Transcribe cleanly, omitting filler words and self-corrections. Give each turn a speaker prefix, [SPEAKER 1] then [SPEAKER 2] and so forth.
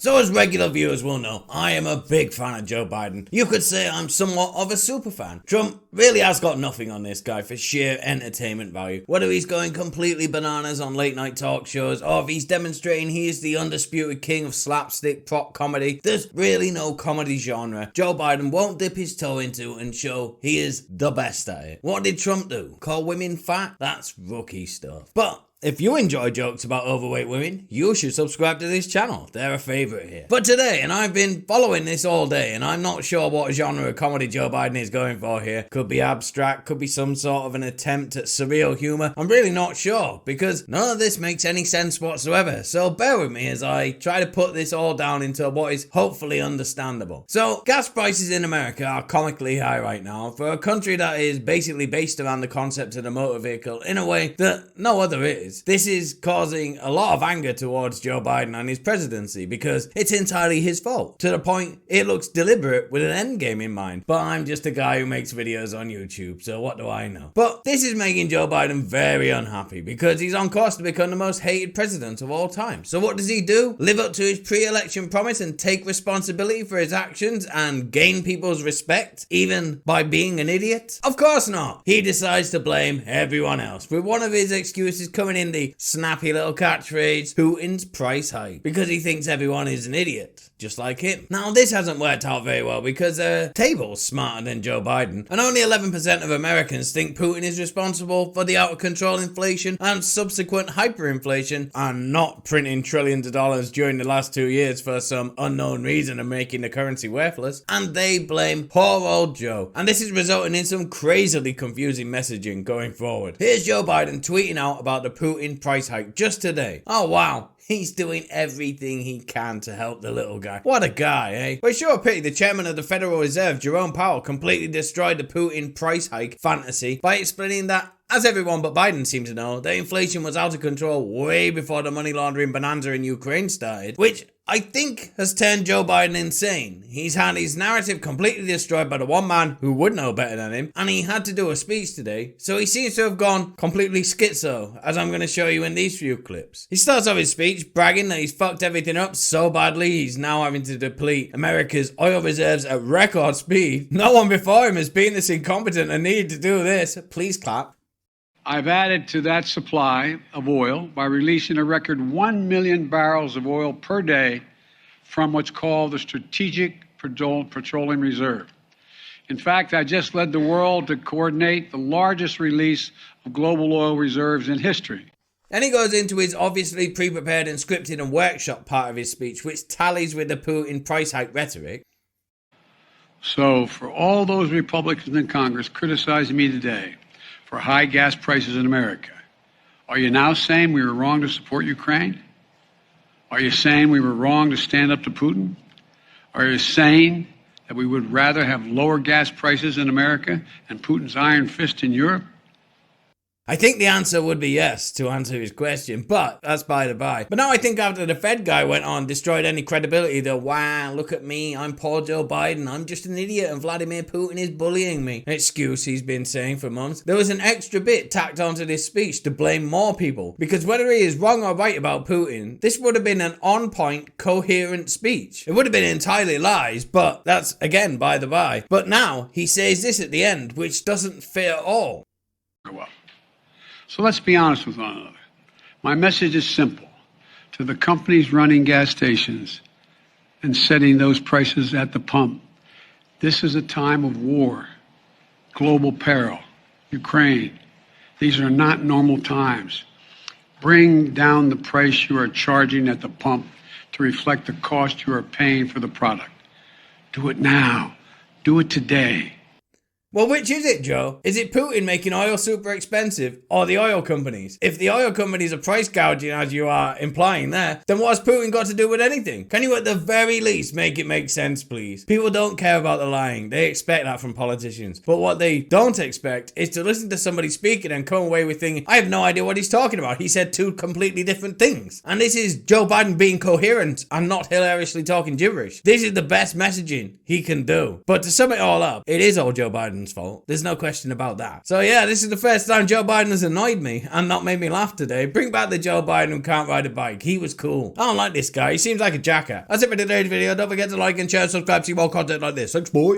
[SPEAKER 1] So as regular viewers will know, I am a big fan of Joe Biden. You could say I'm somewhat of a super fan. Trump really has got nothing on this guy for sheer entertainment value. Whether he's going completely bananas on late night talk shows or if he's demonstrating he is the undisputed king of slapstick prop comedy, there's really no comedy genre Joe Biden won't dip his toe into and show he is the best at it. What did Trump do? Call women fat? That's rookie stuff. But if you enjoy jokes about overweight women, you should subscribe to this channel. They're a favourite here. But today, and I've been following this all day, and I'm not sure what genre of comedy Joe Biden is going for here. Could be abstract, could be some sort of an attempt at surreal humour. I'm really not sure, because none of this makes any sense whatsoever. So bear with me as I try to put this all down into what is hopefully understandable. So, gas prices in America are comically high right now for a country that is basically based around the concept of the motor vehicle in a way that no other is. This is causing a lot of anger towards Joe Biden and his presidency because it's entirely his fault, to the point it looks deliberate with an end game in mind. But I'm just a guy who makes videos on YouTube, so what do I know? But this is making Joe Biden very unhappy because he's on course to become the most hated president of all time. So what does he do? Live up to his pre-election promise and take responsibility for his actions and gain people's respect, even by being an idiot? Of course not. He decides to blame everyone else, with one of his excuses coming in the snappy little catchphrase, Putin's price hike, because he thinks everyone is an idiot, just like him. Now this hasn't worked out very well because the table's smarter than Joe Biden, and only 11% of Americans think Putin is responsible for the out of control inflation and subsequent hyperinflation and not printing trillions of dollars during the last 2 years for some unknown reason and making the currency worthless, and they blame poor old Joe. And this is resulting in some crazily confusing messaging going forward. Here's Joe Biden tweeting out about the Putin price hike just today. Oh wow, he's doing everything he can to help the little guy. What a guy, eh? But sure pity the chairman of the Federal Reserve, Jerome Powell, completely destroyed the Putin price hike fantasy by explaining that, as everyone but Biden seems to know, that inflation was out of control way before the money laundering bonanza in Ukraine started, which I think has turned Joe Biden insane. He's had his narrative completely destroyed by the one man who would know better than him, and he had to do a speech today, so he seems to have gone completely schizo, as I'm going to show you in these few clips. He starts off his speech bragging that he's fucked everything up so badly he's now having to deplete America's oil reserves at record speed. No one before him has been this incompetent and needed to do this. Please clap.
[SPEAKER 2] I've added to that supply of oil by releasing a record 1 million barrels of oil per day from what's called the Strategic Petroleum Reserve. In fact, I just led the world to coordinate the largest release of global oil reserves in history.
[SPEAKER 1] Then he goes into his obviously pre-prepared and scripted and workshop part of his speech, which tallies with the Putin price hike rhetoric.
[SPEAKER 2] So for all those Republicans in Congress criticizing me today for high gas prices in America, are you now saying we were wrong to support Ukraine? Are you saying we were wrong to stand up to Putin? Are you saying that we would rather have lower gas prices in America and Putin's iron fist in Europe?
[SPEAKER 1] I think the answer would be yes, to answer his question, but that's by the by. But now I think after the Fed guy went on, destroyed any credibility, the wow, look at me, I'm poor Joe Biden, I'm just an idiot and Vladimir Putin is bullying me, excuse he's been saying for months, there was an extra bit tacked onto this speech to blame more people. Because whether he is wrong or right about Putin, this would have been an on-point, coherent speech. It would have been entirely lies, but that's again by the by. But now he says this at the end, which doesn't fit at all.
[SPEAKER 2] Well, so let's be honest with one another. My message is simple. To the companies running gas stations and setting those prices at the pump, this is a time of war, global peril, Ukraine. These are not normal times. Bring down the price you are charging at the pump to reflect the cost you are paying for the product. Do it now. Do it today.
[SPEAKER 1] Well, which is it, Joe? Is it Putin making oil super expensive or the oil companies? If the oil companies are price gouging, as you are implying there, then what has Putin got to do with anything? Can you at the very least make it make sense, please? People don't care about the lying. They expect that from politicians. But what they don't expect is to listen to somebody speaking and come away with thinking, I have no idea what he's talking about. He said two completely different things. And this is Joe Biden being coherent and not hilariously talking gibberish. This is the best messaging he can do. But to sum it all up, it is all Joe Biden. Biden's fault. There's no question about that. So yeah, this is the first time Joe Biden has annoyed me and not made me laugh today. Bring back the Joe Biden who can't ride a bike. He was cool. I don't like this guy. He seems like a jacker. That's it for today's video. Don't forget to like and share and subscribe to see more content like this. Thanks, boy.